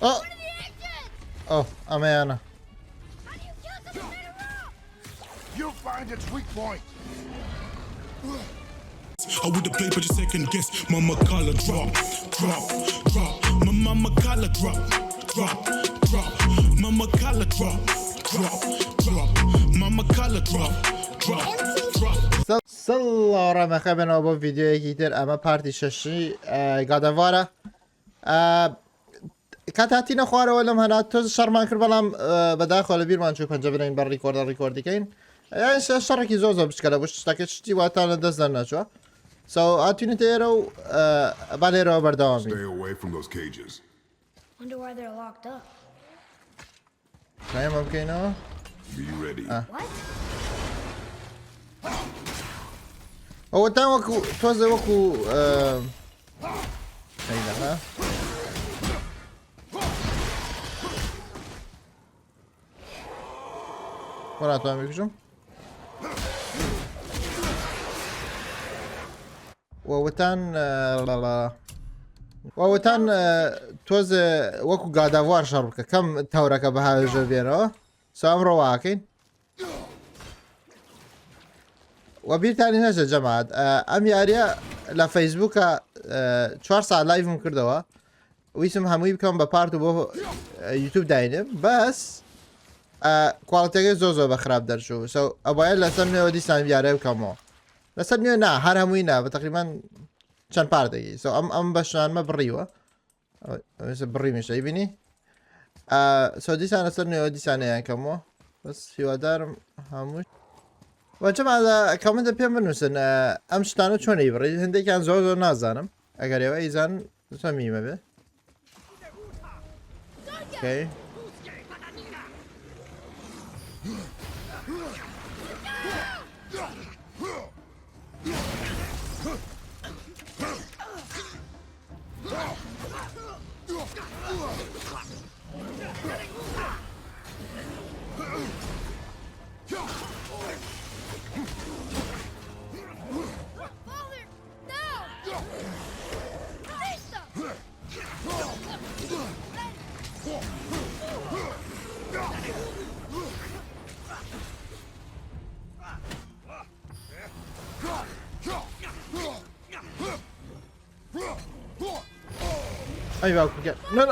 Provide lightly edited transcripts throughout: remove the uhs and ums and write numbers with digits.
Oh! Oh, ئەمەیانە. You'll find its weak point. I would have played, but you second guess. Mama collar drop, drop, drop. My mama collar drop, drop, drop. Mama collar drop, drop, drop. Mama collar drop, drop, drop. سڵاوڕە مەخەبنەوە بۆ ڤیددیوەیەکی تر ئەمە پارتی شەشی گادەوارە کاتاتینە خوارەوە لەم هەنا تۆز شەڕمان کرد بەڵام بەداخۆ لە بیرمان چوو پەنجە بنین بە ڕیکۆردە ڕیکۆردیکەین شەڕێکی زۆ زۆر بچکەلە بۆ شتەکە شتی واتانە دەستدان نەچوە سو ئاتوینێتە ئێرە و با لێرەوە بەردەوامی Stay away from those cages. Wonder why they're locked up. ئەمە بکەینەوە Be ready. What? ئەوەتان وەکو تۆزە وەکو نەیدەها وەراتوان بکوژم وەوەتان تۆزە وەکو گاداوار شەڕ بکە کەم تەورەکە بە هاوێژە بێنەوە سام ڕۆواکەین وەبیرتانی نەژە جەماعەت ئەم یاریە لە فەیسبووکە 4 ساعت لایڤم کردەوە ویسم هەمووی بکەم بە پارت و بۆ یوتیوب داینم بەس کوالتەکەی زۆ زۆر بە خراپ دەرچوو سو ئەوایە لەسەر نوێوە دیسان یارە بکەمەوە لەسەر نوێ نا هەر هەمووی نا بە تقریبان چەند پارتێکی سو ئەم بەشانمە بڕیوە بڕی میشە بینی سو دیسان لەسەر نوێوە دیسانەیان کەمەوە بەس هیوادارم هەمووی وەجەمادا کەمەندە پێم بنووسن ئەم شتانە چۆنەی بڕی هەندێکیان زۆر زۆر نازانم ئەگەر ئێوە ئیزان میمە بێ Ay باوکو گەر نە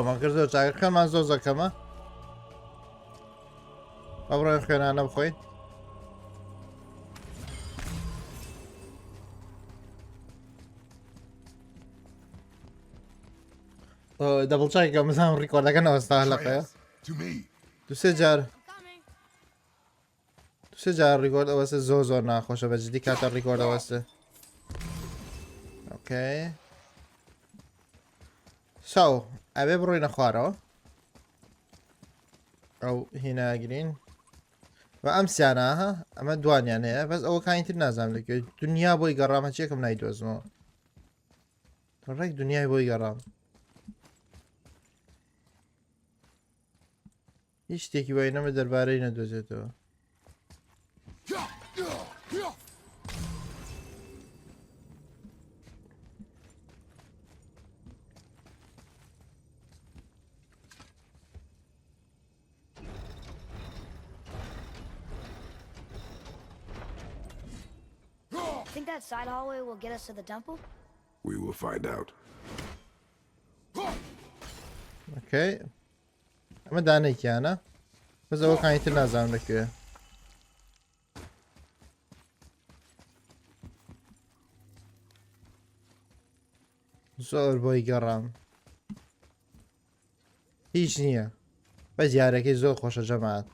من کردو چاکەکەمان زۆر زەکەمە ئەبڕۆی خوێنانە بخۆین دەبڵچاکێکە مزان ڕیکۆردەکەنەوە ئێستا هەلەقەیە دوسێ جار ڕیکۆرد ئەوەستە زۆر زۆر ناخۆشە بەجددی کاتە ڕیکۆرد ئەوەستە ئۆکەی ساو ئەبێ بڕۆینە خوارەوە ئەو هیناگرین و ئەم سیانەها ئەمە دوانیان هەیە بەس ئەوە کاینتر نازانم لەکوێ دنیا بۆی گەڕامە چێکم نایدۆزمەوە ڕێک دنیای بۆی گەڕام هیچ شتێکی وای نەمە دەربارەی نەدۆزێتەوە Think that side hallway will get us to the temple? We will find out. Okay. ئەمە دانێکیانە بەس ئەوە کاینتر نازانم لەکوێ زۆر بۆی گەڕام هیچ نییە بەس یارەکەی زۆر خۆشە جەماعەت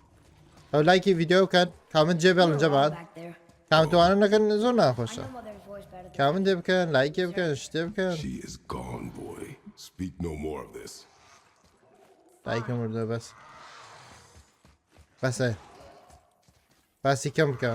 او لایکی ویدیو بکەن کامنت جێ بێڵن جەماعەت Back there. کامنتوانە نەکەن زۆر I ناخۆشە know mother's voice better than کامنت دێ بکەن لایکێ بکەن شتێ بکەن She is gone, boy. Speak no more of this. لایکم وردە بەس بەسە باسی کەم بکە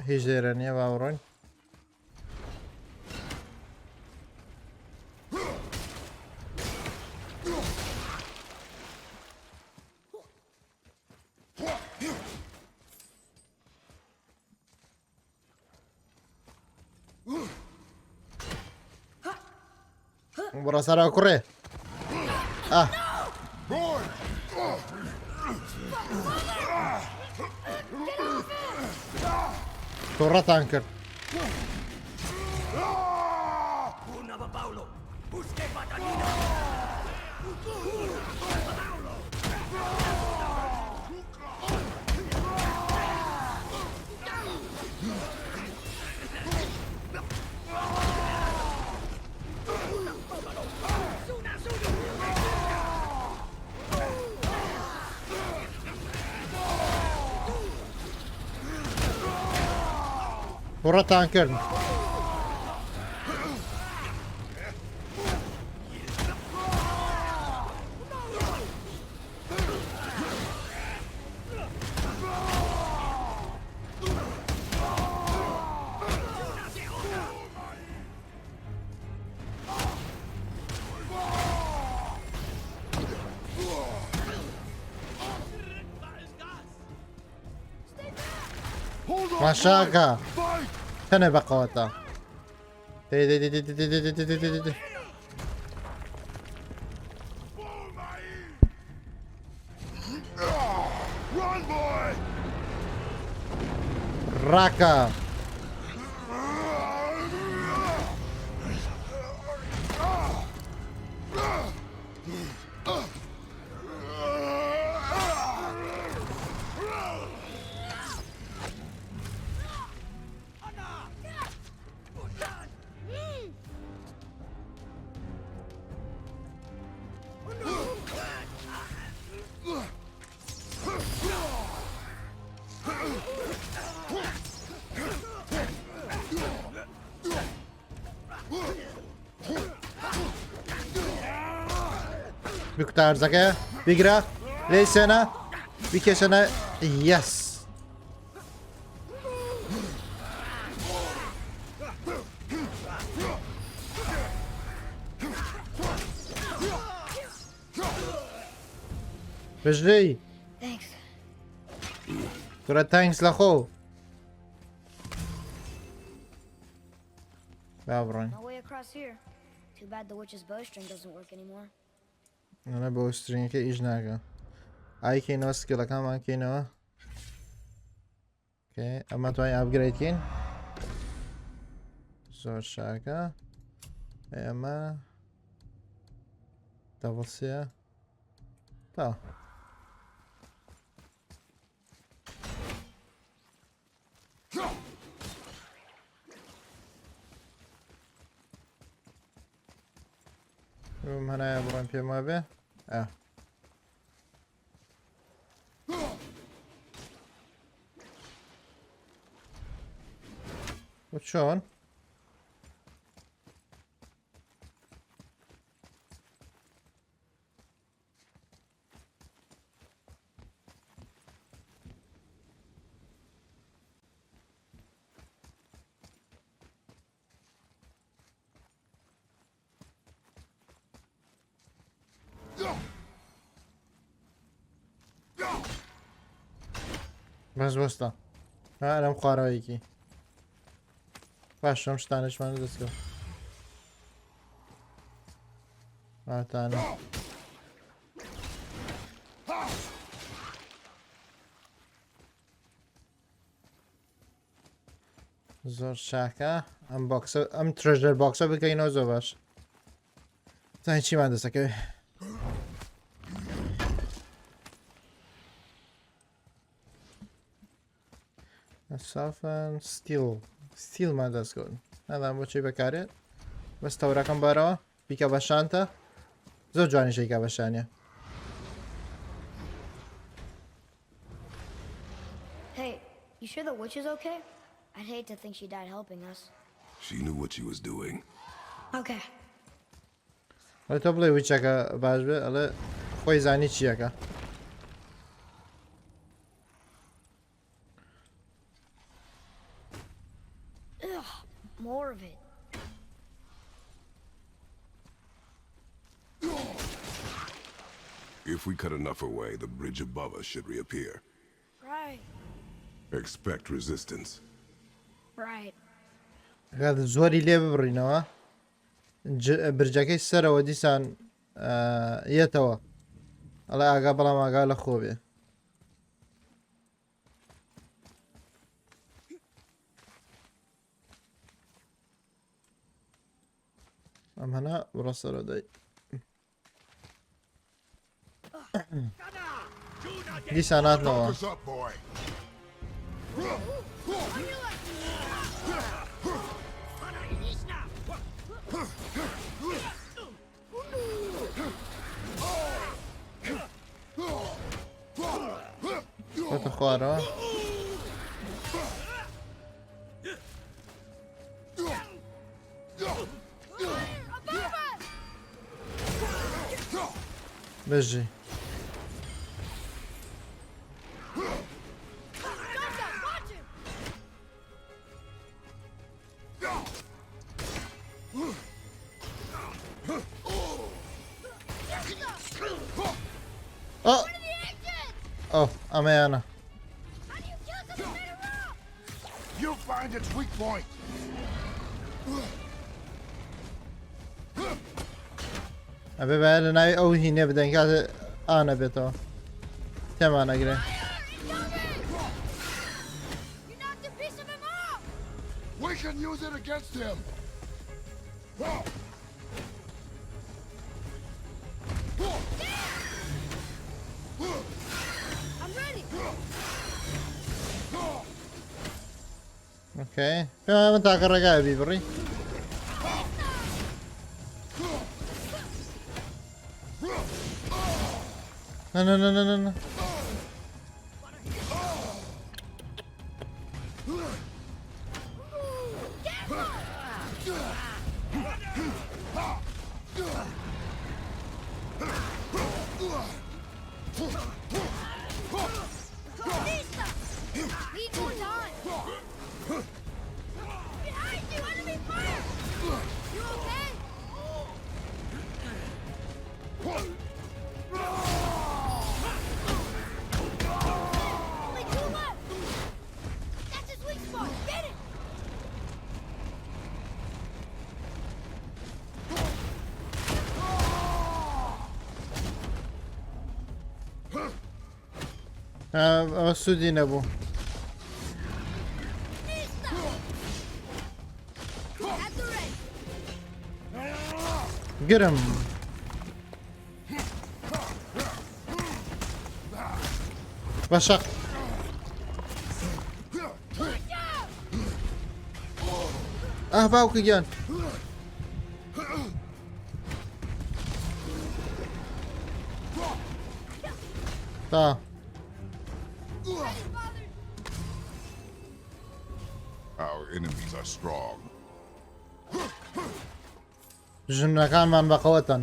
هیچ لێرە نییە باوەڕۆین بڕە سەرا کوڕێ Boy! تووڕەتان کرد تووڕەتان کرد Hold on! ماشاکە Fight! تەنێ بەقەوەتە Run, boy! ڕاکە بکوتە هەرزەکە بیگرە لێی سێنە بیکێشەنە یەس بژدەی Thanks. تورە تانکس لە خۆ با بڕۆین No way across here. Too bad the witch's bowstring doesn't work anymore. ئەمە بۆ سترینگەکە ئیش ناکە ئایکەینەوە سکیلەکانمان کەینەوە ئەمە توانین ئاپگرێدکەین زۆر شاکە ئێمە دەڤڵسیە تا هەنایە بڕۆین پێم وابێ چۆن بەس وەستا لەم خوارەوەیەکی باش ئەم شتانەشمان دەستکەوت ئاتانە زۆر شاکە ئەم بۆکسە ئەم ترێژەر بۆکسە بکەینەوە زۆر باش زانین چیمان دەستەکەوێ مسافن ستيل ما دەست کەوتن نادام بۆ چی بەکارێت بەس تەورەکەم بارەوە بیکە بەشانتە زۆر جوانی شەیکا بەشانیە Hey, you sure the witch is okay? I'd hate to think she died helping us. She knew what she was doing. Okay. ئەڵێ تۆ بڵێ ویچەکە باش بێ ئەڵێ خۆی زانی چیەکە Ugh, more of it. If we cut enough away, the bridge above us should reappear. Right, Expect resistance. right. زۆری لێ ببڕینەوە برجەکەی سەرەوە دیسان یەتەوە ئەڵێ ئاگا بەڵام ئاگا لە خۆ بێ ئەم هەنا بڕەسەرە دەی دیسان هاتنەوە Focus up, boy. خۆتە خوارەوە بژی ئەو ئەمەیانە You find its weak point. ئەبێ بە لە ناوی ئەو هینێ بدەین کاتێ ئانە بێتەوە تێمانەگرێ We can use it against him. اوكي پێم من تاکە ڕێگایە بیبڕی نه Need more time. Behind you, enemy fire! You okay? Only two left. That's his weak spot. Get it! ئەوە سوودی نەبوو At the ready. گرم بەشق باوکە گیان تا Our enemies are strong. ژنەکانمان بەقەوەتەن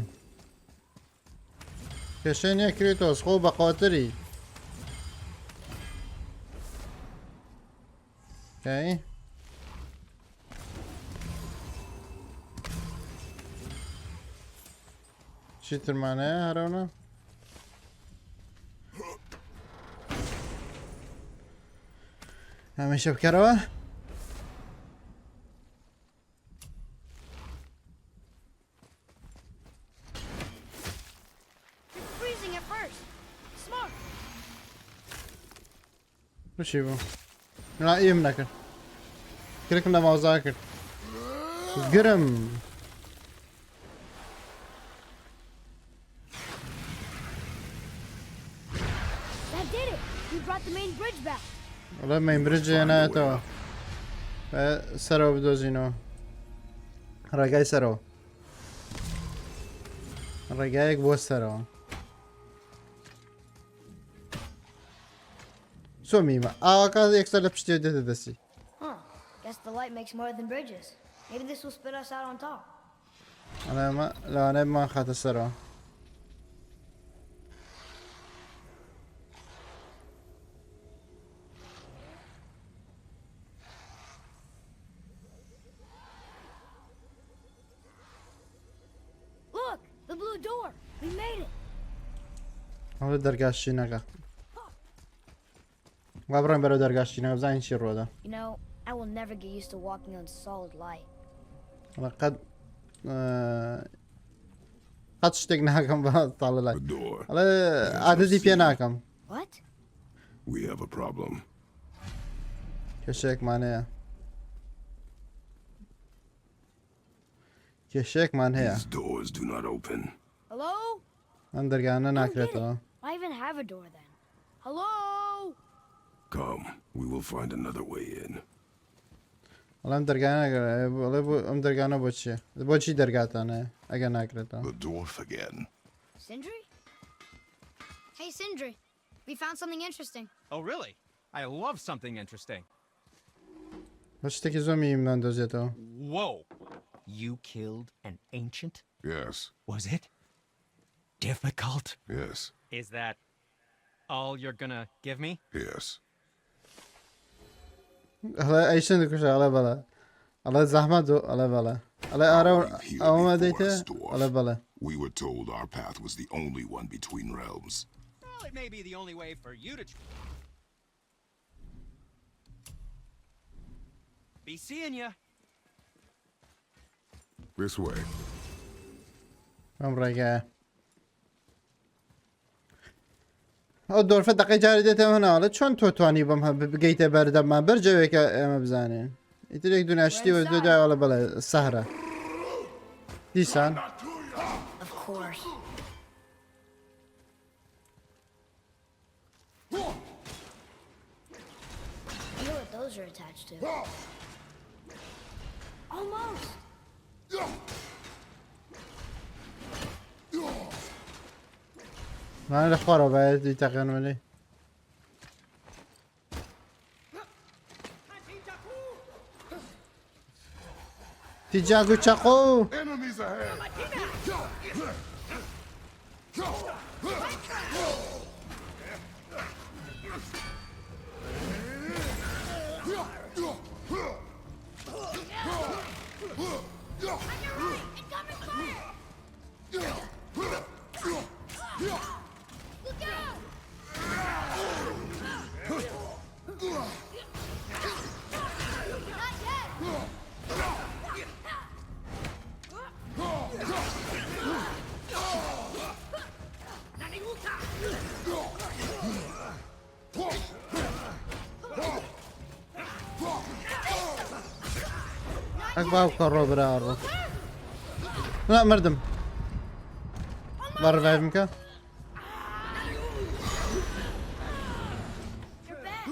کێشەی نەکرێتەوە خۆ بەقەوەتری اوكي چی ترمانەیە هەرەونە هەمیشە بکەرەوە You're freezing at first. Smart. چی بوو لا ئیم نەکرد کرکم لە ماوزا کرد گرم That did it. We brought the main bridge back. والله ما يمبرجي انا تو سرو بدوزينو رجاي سرو رجايك بو سرو سو ميما كان يكسر لبشتي دي دسي Huh. Guess the light makes more than bridges. Maybe this will spit us out on top. انا ما لا انا ما اخذت السرو Look! The blue door! We made it! هو درگاشتی نگه وابرم برو درگاشتی نگه بزنین چی رو ده You know, I will never get used to walking on solid light. قد قد شتك ناكم طال The لك door. على عددي بيا ناكم What? We have a problem. كشيك معناها كشيك معناها These doors do not open. Hello? اندر قانا I don't get ناكرته it. Why even have a door then? Hello? Come, we will find another way in. والله اندر قانا والله اندر قانا بوشي بوشي درقات انا اگه ناكرته The dwarf again. Sindri? Hey, Sindri. We found something interesting. Oh, really? I love something interesting. بشتكي زومي من دوزيتو Whoa. You killed an ancient? Yes, Was it difficult? yes, Is that all you're gonna give me? yes. هلا اي شنو كوش على بلا على زحمة دو على بلا على ارو او ما ديته على بلا We were told our path was the only one between realms. Well, it may be the only way for you to be seeing ya. This way. هم رجع او دور فدقي جاري ديته هنا ولا شلون تواني بمها بقيته بردم ما برجع ويك ما بزانين يتريك دون اشتي ودو دا ولا بلا السهرة ديسان Of course. I know what those are attached to. Almost! ما انا اخباره بعد يتقن مني تيجاكو تشاقو Enemies ahead! Look out! Not yet! اكبر كرو برارو لا مردم بار فايفمك You're back!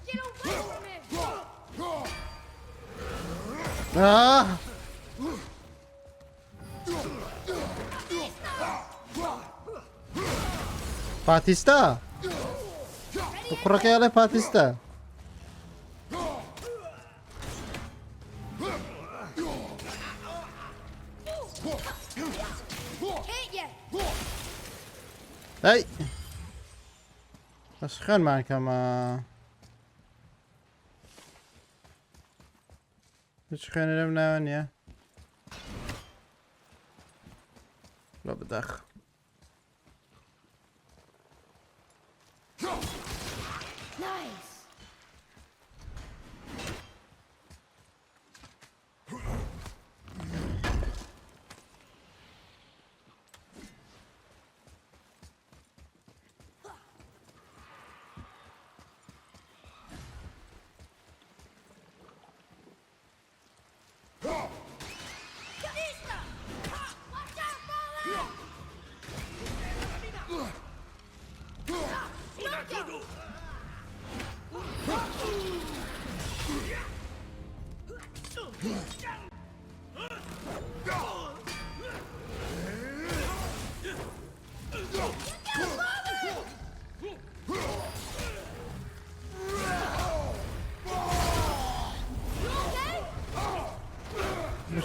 Get away from him! آه باتيستا تقرأك يا باتيستا Can't yet! هاي بس خل معك ما ايش خلينا نبنى ونيا لا بدخ Nice!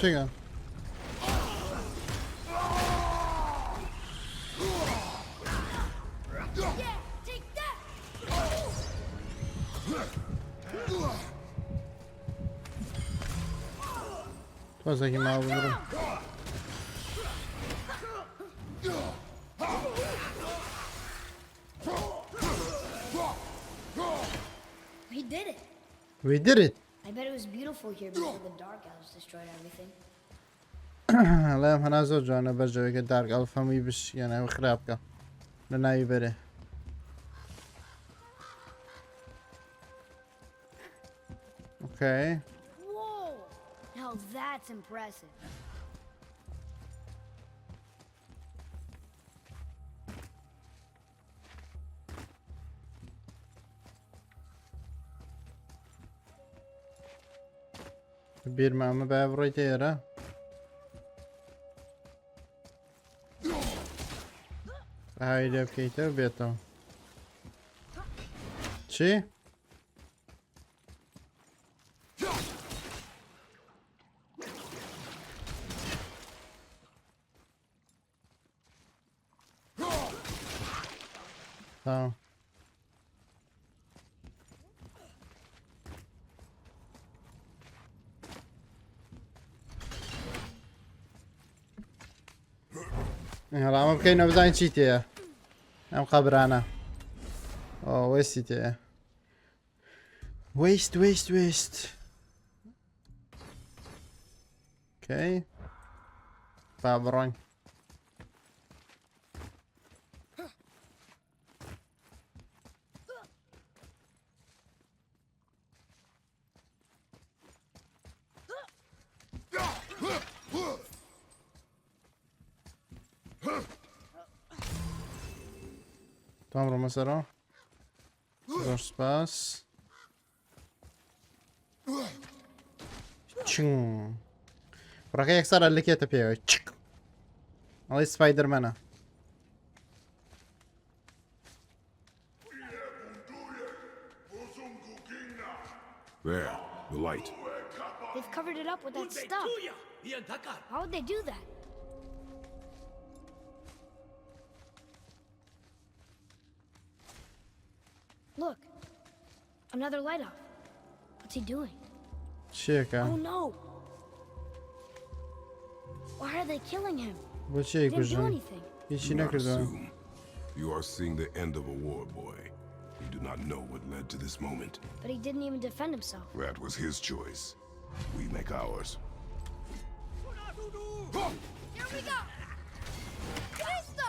çeken. Yeah, take that! Fazla kim abi vururum. We did it. We did it. I bet it was beautiful here before the Dark Elves destroyed everything. الله يم هنا زور جانا برجع يك دارك ألف هم يبش يعني وخرابك لنا يبره. Okay. Whoa! Now that's impressive. Bir mama bevroyte yara. Haydi yapkeyte beto. Çi? Tamam. هلا ما بكينا بداين شيتي ام قبرانا او ويستي ويست اوكي بابرون Tamam mesela. Dur spas. Çın. Bırak yaksar 50 yapıyor. Çık. Alay Spider-Man'a. There, the light. They've covered it up with that stuff. How would they do that? Look, another light off. What's he doing? Şaka. Oh no! Why are they killing him? Bu He şey didn't do kuzum. anything. İçine Not kırdı. soon. You are seeing the end of a war, boy. You do not know what led to this moment. But he didn't even defend himself. That was his choice. We make ours. Here we go! Fiesta!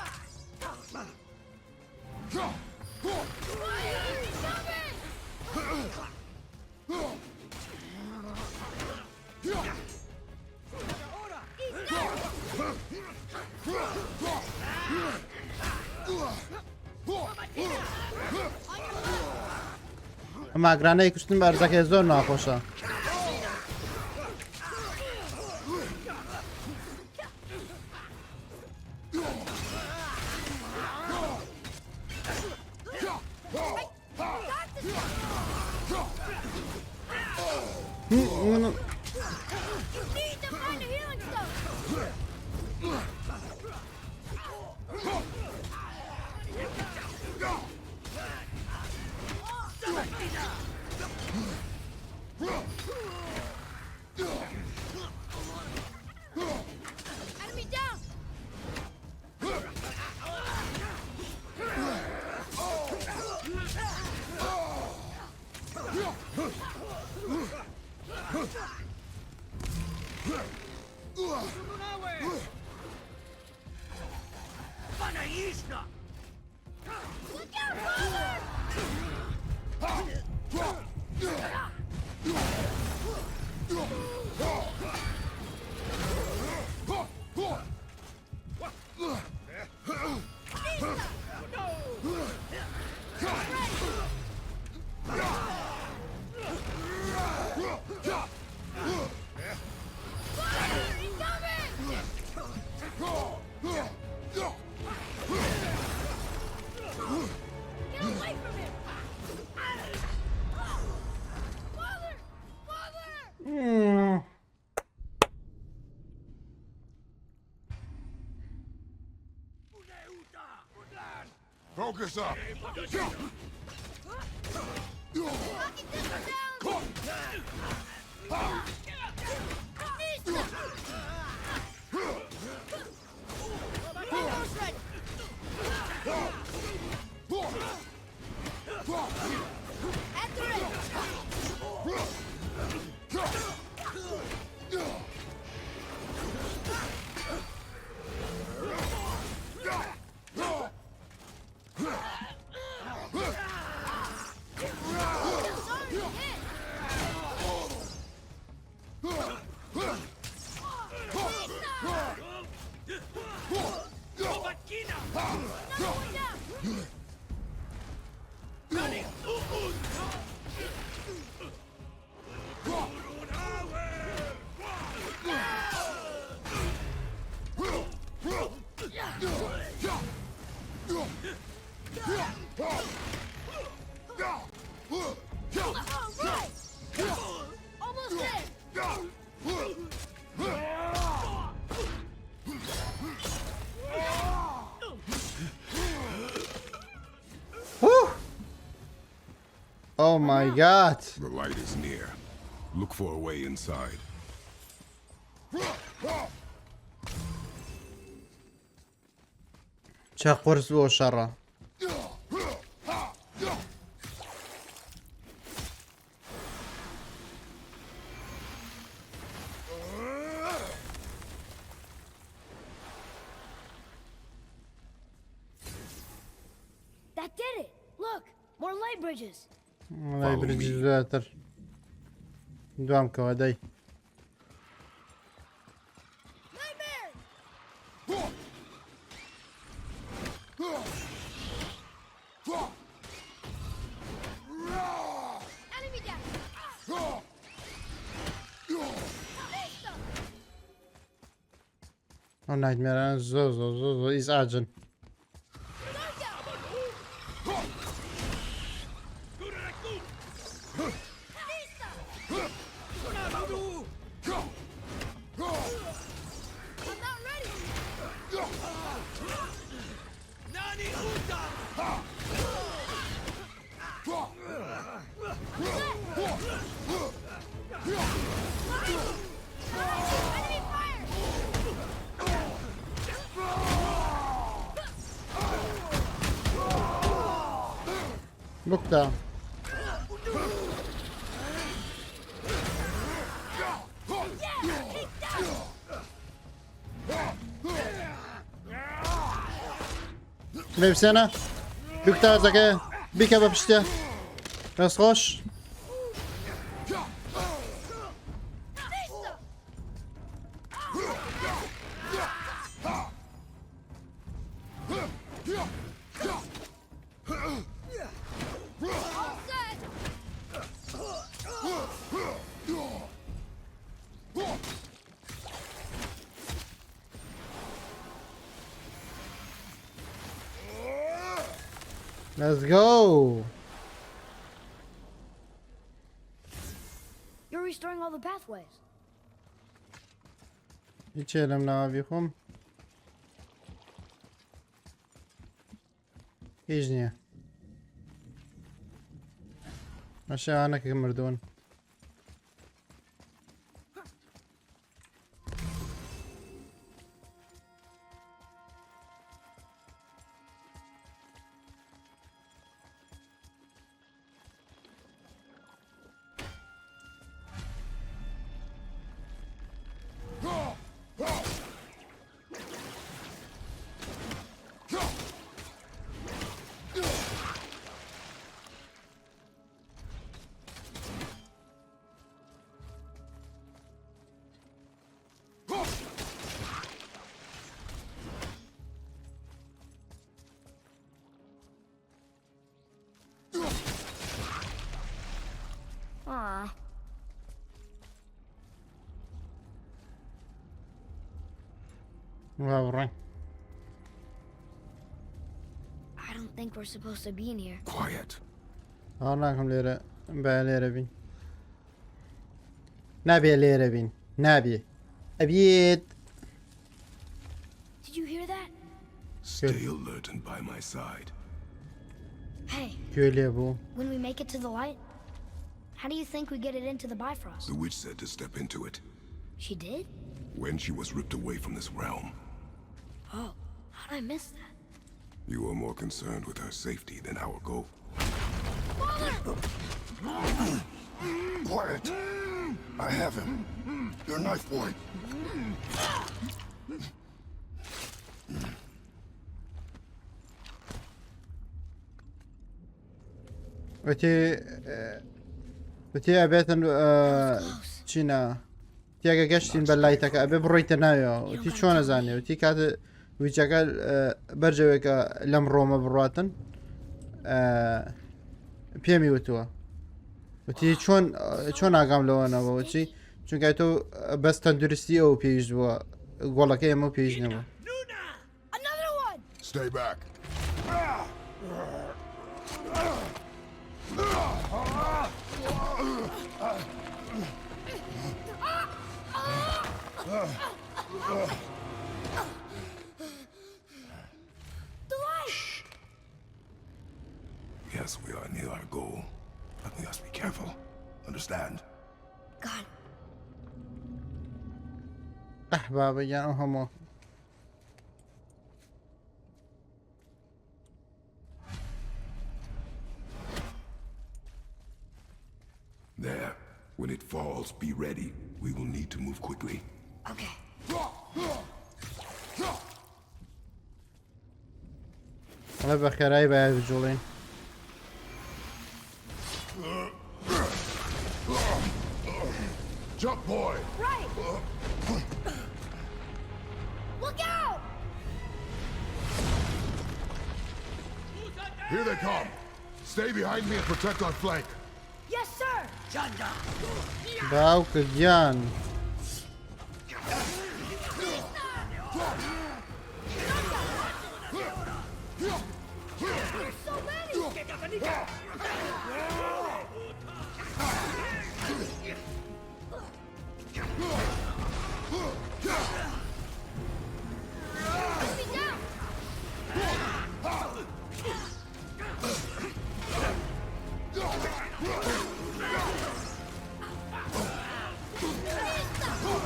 Ama grane kuştun berzak zor nakoşa. You need to find a healing stone! Enemy down! Focus up. Knocking this one down. Nista. Almost ready. At the ready. Sorry, hit. Another one down. All right. Almost there. Whew. Oh my god. The light is near. Look for a way inside. چه قرص و شره. That did it. Look, more light bridges. والله يبرد زاتر. دوام كوادي. Nightmare. Enemy down. Nista. Oh nightmare زو ازعاجن. I'm not ready. Enemy fire. Look down. Yeah, take that. Benim sana. Luk da zake. Bir kebap işte. Biraz hoş. All set. Let's go. You're restoring all the pathways. İçelim ne yapayım? Hiç niye? Aşağına kımırdın. Aw. Vavray. I don't think we're supposed to be in here. Quiet. Allah'ım lere. Beylere bin. Nabi lere bin. Nabi. Abiyet. Did you hear that? Stay alert and by my side. Hey, گوێ لێ بوو when we make it to the light, how do you think we get it into the Bifrost? The witch said to step into it She did? when she was ripped away from this realm. Oh, how'd I miss that? You were more concerned with her safety than our goal. Quiet. I have him. Your knife boy. وتی ئەبێتن چینە تێگە گەشتین بە لایتەکە ئەبێ بڕۆیتە ناوێەوە وتی چۆن نەزانێ وتی کاتە ویچەکە بەرجەوێکە لەم ڕۆمە بڕاتن پێمی وتووە وتی چۆن ئاگام لەوەنەوە وچی چونکە تۆ بەس تەندروستی ئەو پێویست بووە گۆڵەکە ئێمە پێویست نەبوو. Another one! Stay back. The light! Yes, we are near our goal, but we must be careful. Understand? God, بابا گیان ئەو هەموو There. When it falls, be ready. We will need to move quickly. okay. ئەڵێ بە خێرایی بە بجوڵین Jump boy. Right! Look out! Here they come. Stay behind me and protect our flank. Yes, sir! باوکە گیان There's so many! Let me down!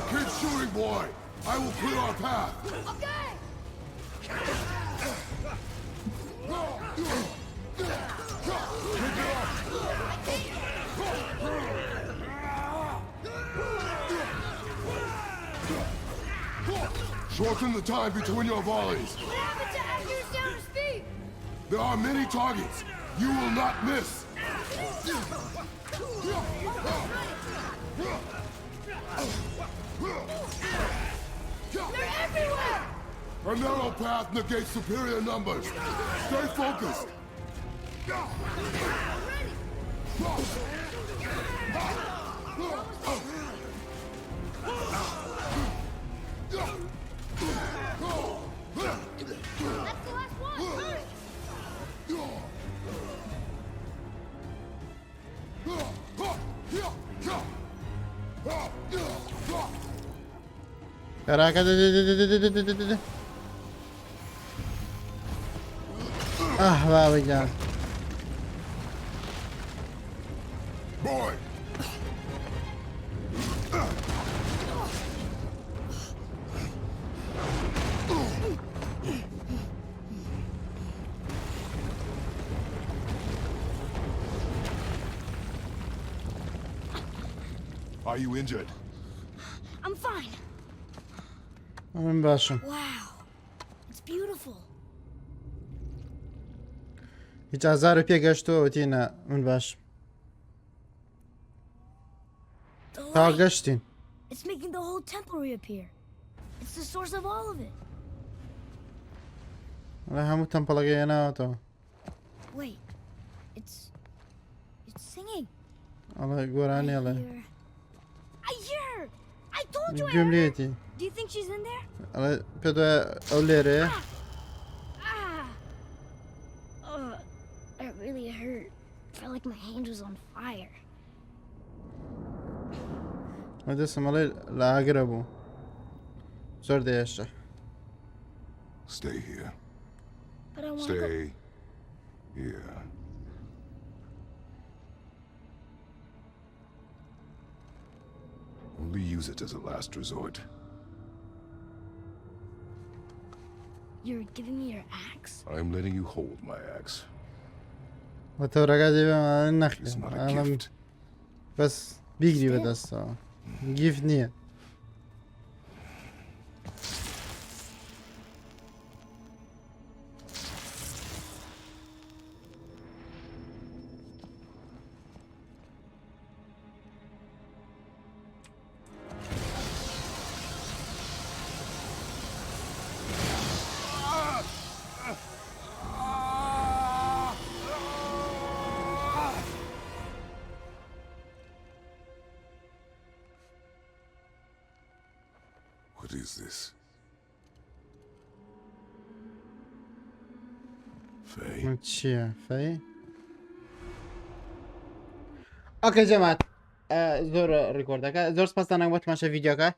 Keep shooting, boy. I will clear our path. Okay! Shorten the time between your volleys. What happened to accuracy over speed? There are many targets. You will not miss. They're everywhere! A narrow path negates superior numbers. Stay focused. That's the last one! Hurry! خێراکە بابا گیان Boy. Are you injured? I'm fine. من باشم Wow. It's beautiful. هیچ ئازار پێ گەشتەوە وتینە من باش The تا light. گەشتین It's making the whole temple reappear. It's the source of all of it. ئەڵێ هەموو تەمپەڵەکە هێناوەتەوە Wait. It's singing. ئەڵێ گۆرانی ئەڵێ I hear her. I told you I گوێم heard her. لێتی Do you think she's in there? ئەڵێ پێ ئەو لێرەیە Ah. That really hurt. Felt like my hand was on fire. دەستم ئەڵێ لە ئاگرە بوو زۆر دەیێشە Stay here. But I want to go. Stay here. use it as a last resort. You're giving me your axe? I'm letting you hold my axe. وتورقة دي بقى It's النخلة not a أنا gift. بس بيجري بدسته جيف نية What is this? Faye? من چیه فی اوکی جماعت زور ریکورد زور سپاس دارم وقت ماشه ویدیو که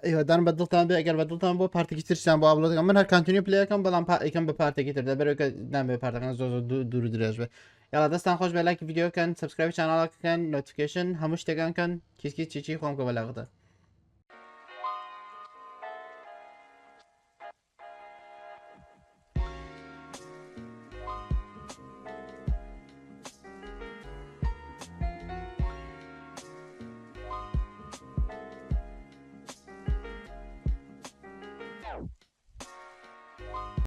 ایوه دارم بدلتان به اگر بدلتان با پارتی کی ترشتن با آپلود کنم من هر کانتینیو پلی کنم بلام یکم به پارتی کی تر برای که نم به پارتی کنم زور دور درش به یالا دستان خوش به لایک ویدیو کن سابسکرایب چنل کن نوتیفیکیشن همش تگان کن کیس چی خوام که بلاغته